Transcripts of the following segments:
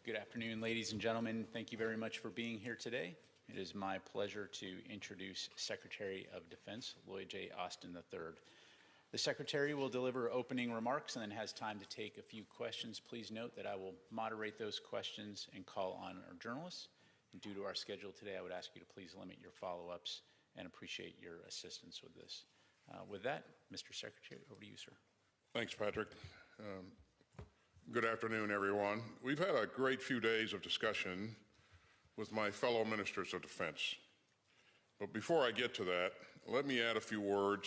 Good afternoon, ladies and gentlemen. Thank you very much for being here today. It is my pleasure to introduce Secretary of Defense Lloyd J. Austin III. The Secretary will deliver opening remarks and then has time to take a few questions. Please note that I will moderate those questions and call on our journalists. And due to our schedule today, I would ask you to please limit your follow-ups and appreciate your assistance with this. With that, Mr. Secretary, over to you, sir. Thanks, Patrick. Good afternoon, everyone. We've had a great few days of discussion with my fellow ministers of defense. But before I get to that, let me add a few words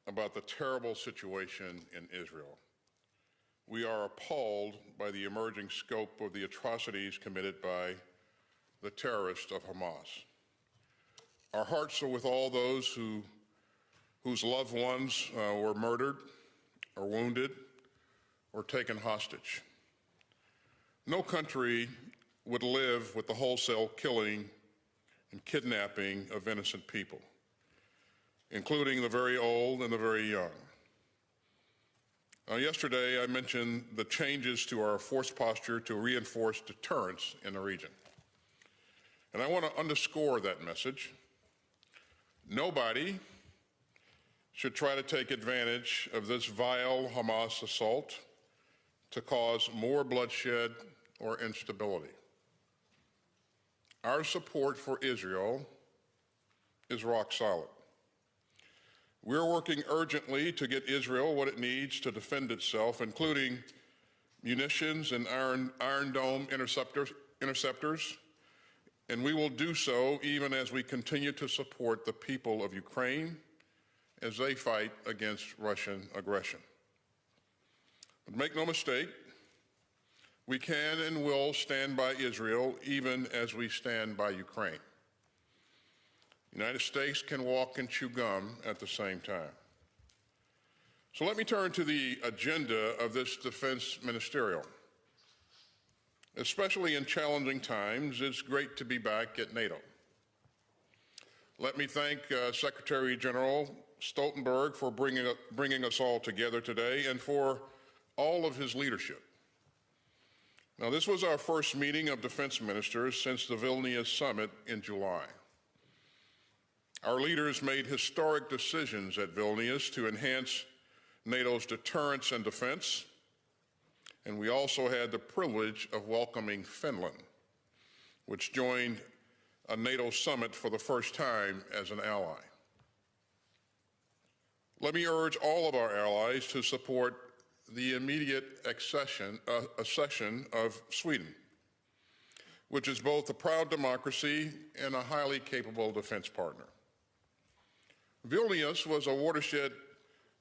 about the terrible situation in Israel. We are appalled by the emerging scope of the atrocities committed by the terrorists of Hamas. Our hearts are with all those whose loved ones were murdered or wounded or taken hostage. No country would live with the wholesale killing and kidnapping of innocent people, including the very old and the very young. Yesterday, I mentioned the changes to our force posture to reinforce deterrence in the region. And I want to underscore that message. Nobody should try to take advantage of this vile Hamas assault to cause more bloodshed or instability. Our support for Israel is rock solid. We're working urgently to get Israel what it needs to defend itself, including munitions and Iron Dome interceptors, and we will do so even as we continue to support the people of Ukraine as they fight against Russian aggression. But make no mistake, we can and will stand by Israel even as we stand by Ukraine. The United States can walk and chew gum at the same time. So let me turn to the agenda of this defense ministerial. Especially in challenging times, it's great to be back at NATO. Let me thank Secretary General Stoltenberg for bringing us all together today and for all of his leadership. Now, this was our first meeting of defense ministers since the Vilnius summit in July. Our leaders made historic decisions at Vilnius to enhance NATO's deterrence and defense, and we also had the privilege of welcoming Finland, which joined a NATO summit for the first time as an ally. Let me urge all of our allies to support the immediate accession of Sweden, which is both a proud democracy and a highly capable defense partner. Vilnius was a watershed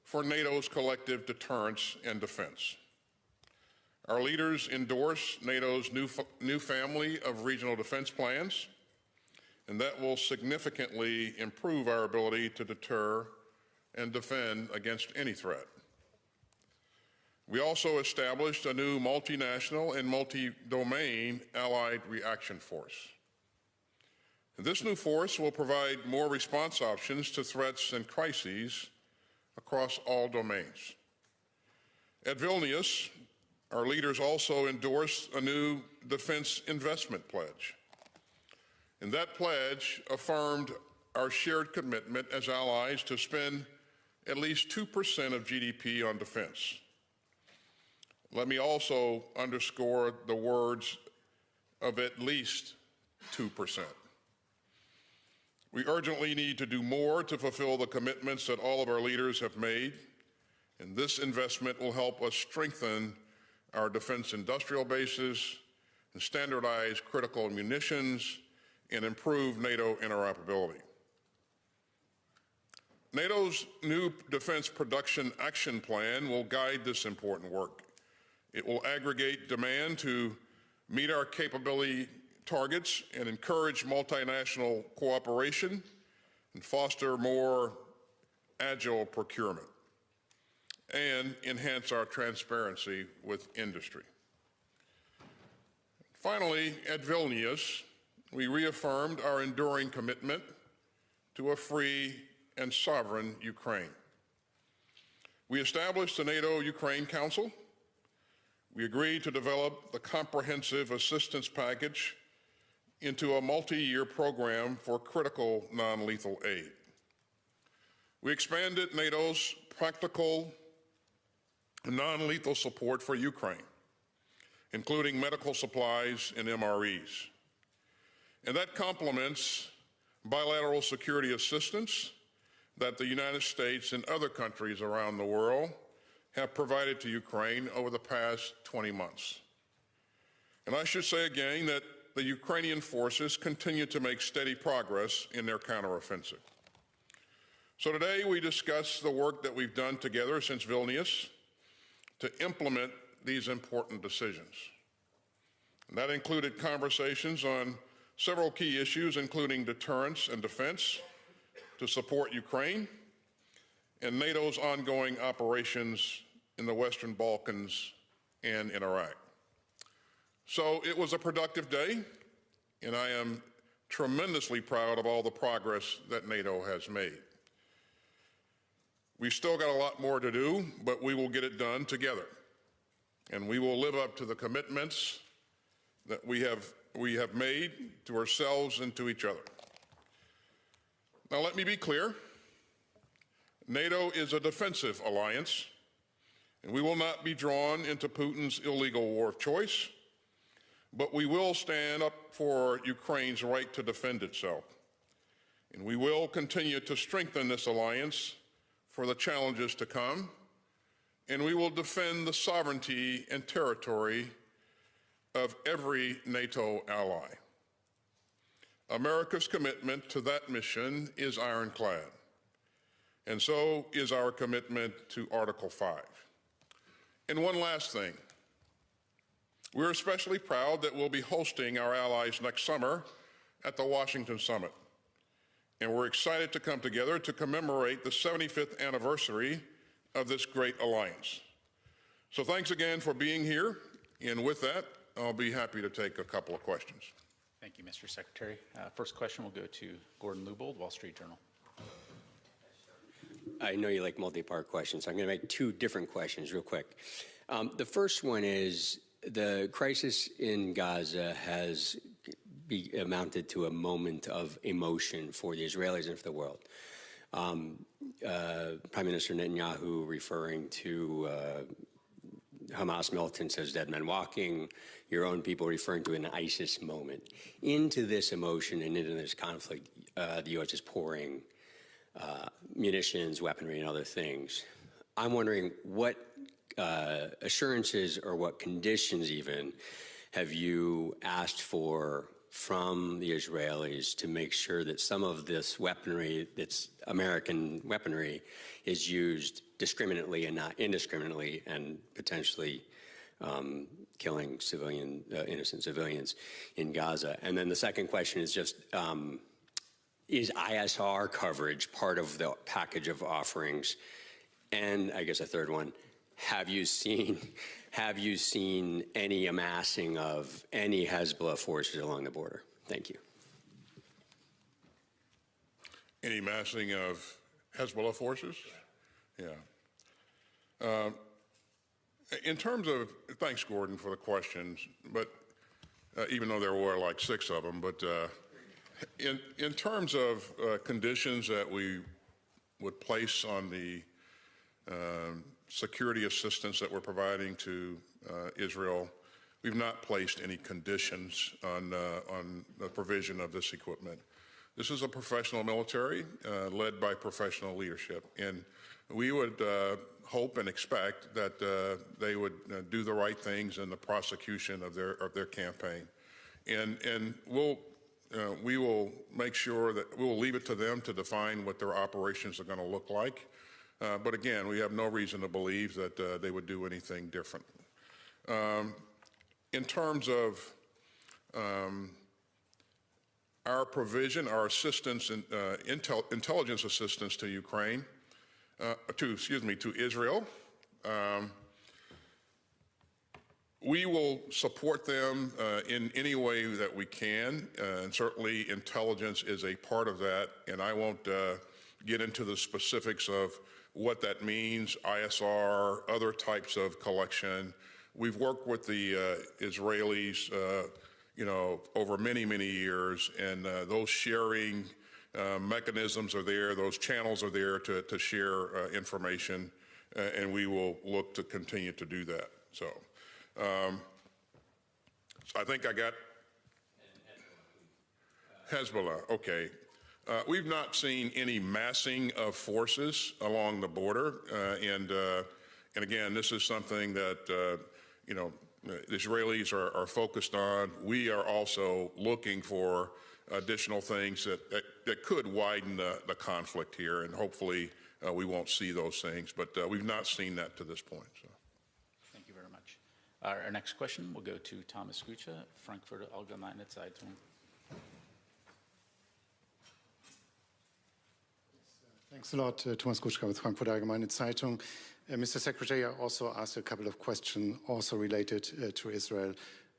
for NATO's collective deterrence and defense. Our leaders endorsed NATO's new family of regional defense plans, and that will significantly improve our ability to deter and defend against any threat. We also established a new multinational and multi-domain allied reaction force. This new force will provide more response options to threats and crises across all domains. At Vilnius, our leaders also endorsed a new defense investment pledge. And that pledge affirmed our shared commitment as allies to spend at least 2% of GDP on defense. Let me also underscore the words of at least 2%. We urgently need to do more to fulfill the commitments that all of our leaders have made, and this investment will help us strengthen our defense industrial bases and standardize critical munitions and improve NATO interoperability. NATO's new Defense Production Action Plan will guide this important work. It will aggregate demand to meet our capability targets and encourage multinational cooperation and foster more agile procurement and enhance our transparency with industry. Finally, at Vilnius, we reaffirmed our enduring commitment to a free and sovereign Ukraine. We established the NATO-Ukraine Council. we agreed to develop the comprehensive assistance package into a multi-year program for critical non-lethal aid. We expanded NATO's practical non-lethal support for Ukraine, including medical supplies and MREs. And that complements bilateral security assistance that the United States and other countries around the world have provided to Ukraine over the past 20 months. And I should say again that the Ukrainian forces continue to make steady progress in their counteroffensive. So today we discuss the work that we've done together since Vilnius to implement these important decisions. And that included conversations on several key issues, including deterrence and defense to support Ukraine and NATO's ongoing operations in the Western Balkans and in Iraq. So it was a productive day, and I am tremendously proud of all the progress that NATO has made. We've still got a lot more to do, but we will get it done together. And we will live up to the commitments that we have made to ourselves and to each other. Now let me be clear. NATO is a defensive alliance, and we will not be drawn into Putin's illegal war of choice, but we will stand up for Ukraine's right to defend itself. And we will continue to strengthen this alliance for the challenges to come, and we will defend the sovereignty and territory of every NATO ally. America's commitment to that mission is ironclad, and so is our commitment to Article 5. And one last thing. We're especially proud that we'll be hosting our allies next summer at the Washington Summit. And we're excited to come together to commemorate the 75th anniversary of this great alliance. So thanks again for being here. And with that, I'll be happy to take a couple of questions. Thank you, Mr. Secretary. First question will go to Gordon Lubold, Wall Street Journal. I know you like multi-part questions, so I'm going to make two different questions real quick. The first one is the crisis in Gaza has amounted to a moment of emotion for the Israelis and for the world. Prime Minister Netanyahu referring to Hamas militants as dead men walking, your own people referring to an ISIS moment. Into this emotion and into this conflict, the U.S. is pouring munitions, weaponry, and other things. I'm wondering what assurances or what conditions even have you asked for from the Israelis to make sure that some of this weaponry, that's American weaponry, is used discriminately and not indiscriminately and potentially killing innocent civilians in Gaza? And then the second question is just, is ISR coverage part of the package of offerings? And I guess a third one, have you seen any amassing of any Hezbollah forces along the border? Thank you. Any massing of Hezbollah forces? Yeah. In terms of, thanks, Gordon, for the questions, but even though there were like 6 of them, but in terms of conditions that we would place on the security assistance that we're providing to Israel, we've not placed any conditions on the provision of this equipment. This is a professional military led by professional leadership, and we would hope and expect that they would do the right things in the prosecution of their campaign, and we will make sure that we will leave it to them to define what their operations are going to look like. But again, we have no reason to believe that they would do anything different. In terms of our provision, our assistance, and intelligence assistance to Ukraine, to Israel, we will support them in any way that we can, and certainly intelligence is a part of that, and I won't get into the specifics of what that means, ISR, other types of collection. we've worked with the Israelis, over many, many years, and those sharing mechanisms are there, those channels are there to share information, and we will look to continue to do that. So I think I got Hezbollah. Okay. We've not seen any massing of forces along the border, and again, this is something that the Israelis are focused on. We are also looking for additional things that could widen the conflict here, and hopefully we won't see those things, but we've not seen that to this point. So. Thank you very much. Our next question will go to Thomas Gutsche, Frankfurter Allgemeine Zeitung. Thanks a lot, Thomas Gutsche with Frankfurter Allgemeine Zeitung. Mr. Secretary, I also asked a couple of questions also related to Israel.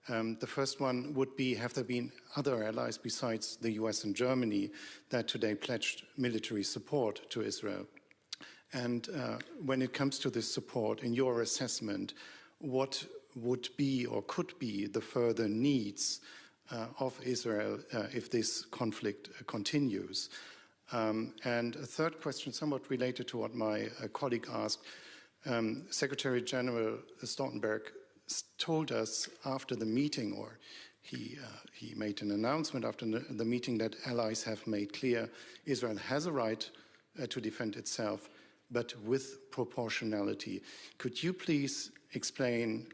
The first one would be, have there been other allies besides the US and Germany that today pledged military support to Israel? And when it comes to this support, in your assessment, what would be or could be the further needs of Israel if this conflict continues? And a third question, somewhat related to what my colleague asked, Secretary General Stoltenberg told us after the meeting, or he made an announcement after the meeting, that allies have made clear Israel has a right to defend itself, but with proportionality. Could you please explain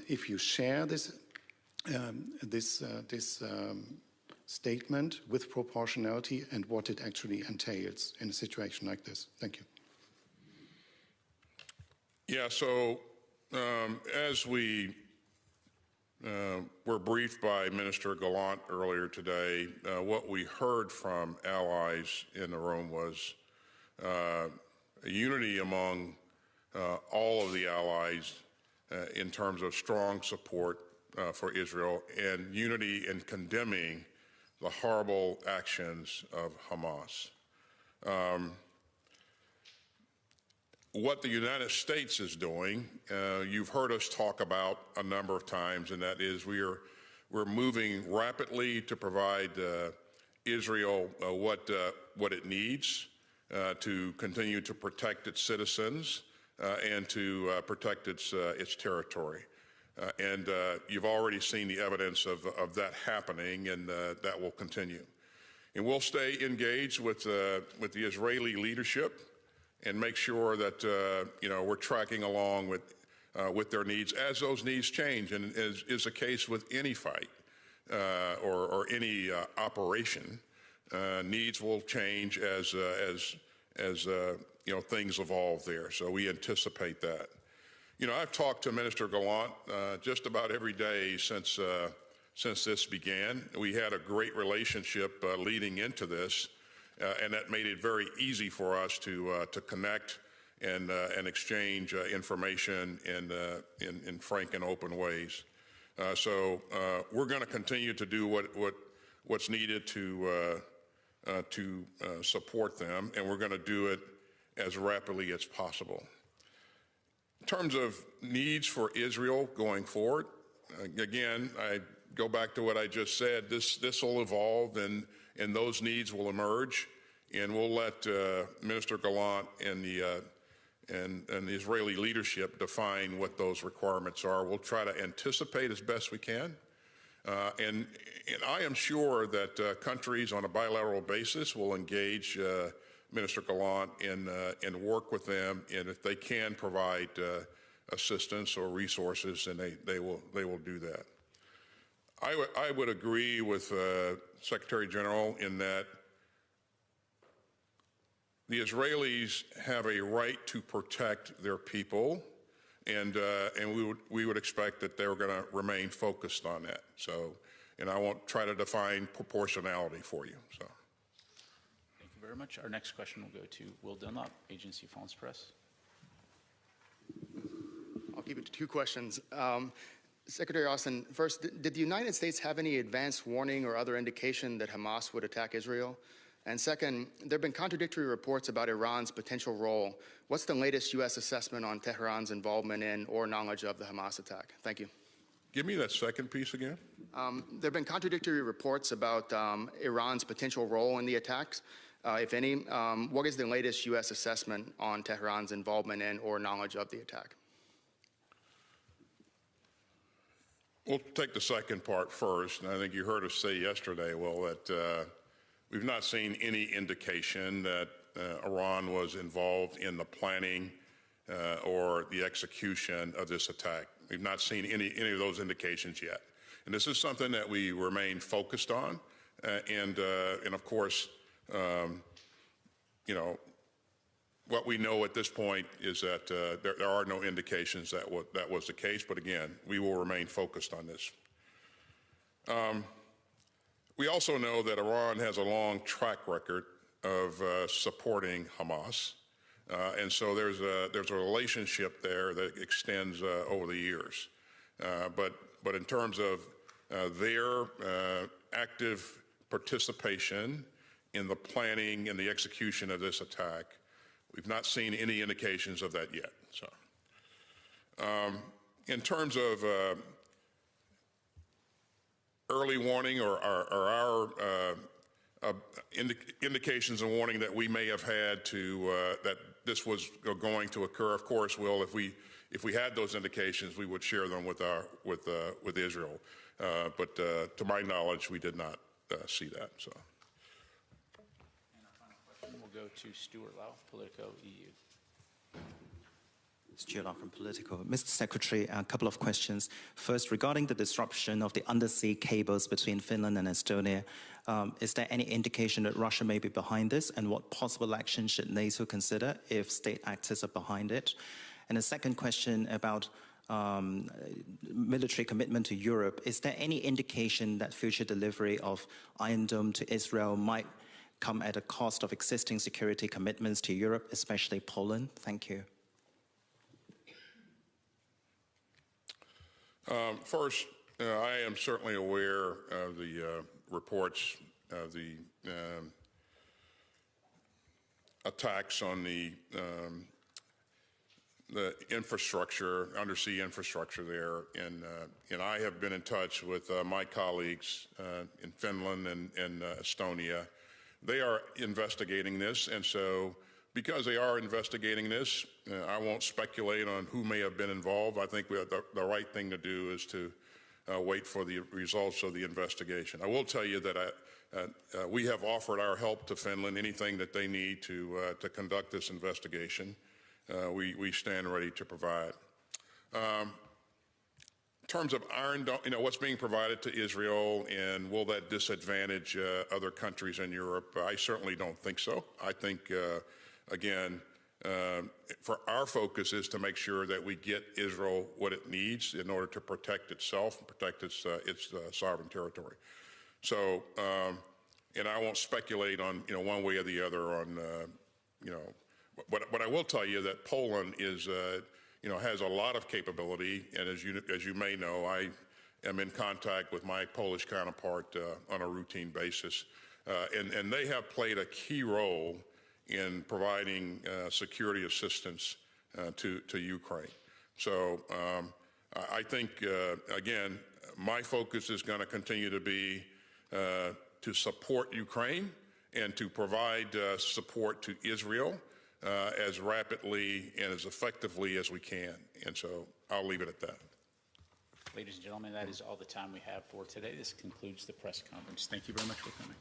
if you share this statement with proportionality and what it actually entails in a situation like this? Thank you. Yeah, so as we were briefed by Minister Gallant earlier today, what we heard from allies in the room was a unity among all of the allies in terms of strong support for Israel, and unity in condemning the horrible actions of Hamas. What the United States is doing, you've heard us talk about a number of times, and that is we're moving rapidly to provide Israel what it needs to continue to protect its citizens and to protect its territory. And you've already seen the evidence of that happening, and that will continue. And we'll stay engaged with the Israeli leadership and make sure that we're tracking along with their needs as those needs change, and as is the case with any fight or any operation. Needs will change as things evolve there. So we anticipate that. I've talked to Minister Gallant just about every day since this began. We had a great relationship leading into this, and that made it very easy for us to connect and exchange information in frank and open ways. So we're going to continue to do what's needed to support them, and we're going to do it as rapidly as possible. In terms of needs for Israel going forward, again, I go back to what I just said. This will evolve, and those needs will emerge, and we'll let Minister Gallant and the Israeli leadership define what those requirements are. We'll try to anticipate as best we can, and I am sure that countries on a bilateral basis will engage Minister Gallant and work with them, and if they can provide assistance or resources, then they will do that. I would agree with Secretary General in that the Israelis have a right to protect their people, and we would expect that they're going to remain focused on that. So, and I won't try to define proportionality for you. So. Thank you very much. Our next question will go to Will Dunlop, Agency France Press. I'll keep it to two questions. Secretary Austin, first, did the United States have any advance warning or other indication that Hamas would attack Israel? And second, there have been contradictory reports about Iran's potential role. What's the latest U.S. assessment on Tehran's involvement in or knowledge of the Hamas attack? Thank you. Give me that second piece again. There have been contradictory reports about Iran's potential role in the attacks, if any. What is the latest U.S. assessment on Tehran's involvement in or knowledge of the attack? We'll take the second part first. And I think you heard us say yesterday, well, that we've not seen any indication that Iran was involved in the planning or the execution of this attack. We've not seen any of those indications yet. And this is something that we remain focused on. And of course, you know, what we know at this point is that there are no indications that that was the case. But again, we will remain focused on this. We also know that Iran has a long track record of supporting Hamas. And so there's a relationship there that extends over the years. But in terms of their active participation in the planning and the execution of this attack, we've not seen any indications of that yet. So, in terms of early warning or our indications and warning that we may have had to that this was going to occur, of course, Will, if we had those indications, we would share them with Israel. But to my knowledge, we did not see that. So. And our final question will go to Stuart Lau, Politico EU. Stuart Lau from Politico. Mr. Secretary, a couple of questions. First, regarding the disruption of the undersea cables between Finland and Estonia, is there any indication that Russia may be behind this, and what possible action should NATO consider if state actors are behind it? And a second question about military commitment to Europe. Is there any indication that future delivery of Iron Dome to Israel might come at a cost of existing security commitments to Europe, especially Poland? Thank you. First, I am certainly aware of the reports of the attacks on the infrastructure, undersea infrastructure there, and I have been in touch with my colleagues in Finland and Estonia. They are investigating this, and so because they are investigating this, I won't speculate on who may have been involved. I think the right thing to do is to wait for the results of the investigation. I will tell you that we have offered our help to Finland, anything that they need to conduct this investigation. We stand ready to provide. In terms of Iron Dome, you know, what's being provided to Israel, and will that disadvantage other countries in Europe? I certainly don't think so. I think, again, for our focus is to make sure that we get Israel what it needs in order to protect itself and protect its sovereign territory. So, and I won't speculate on, you know, one way or the other on, you know, but I will tell you that Poland is, you know, has a lot of capability, and as you may know, I am in contact with my Polish counterpart on a routine basis, and they have played a key role in providing security assistance to Ukraine. So I think, again, my focus is going to continue to be to support Ukraine and to provide support to Israel as rapidly and as effectively as we can. And so I'll leave it at that. Ladies and gentlemen, that is all the time we have for today. This concludes the press conference. Thank you very much for coming.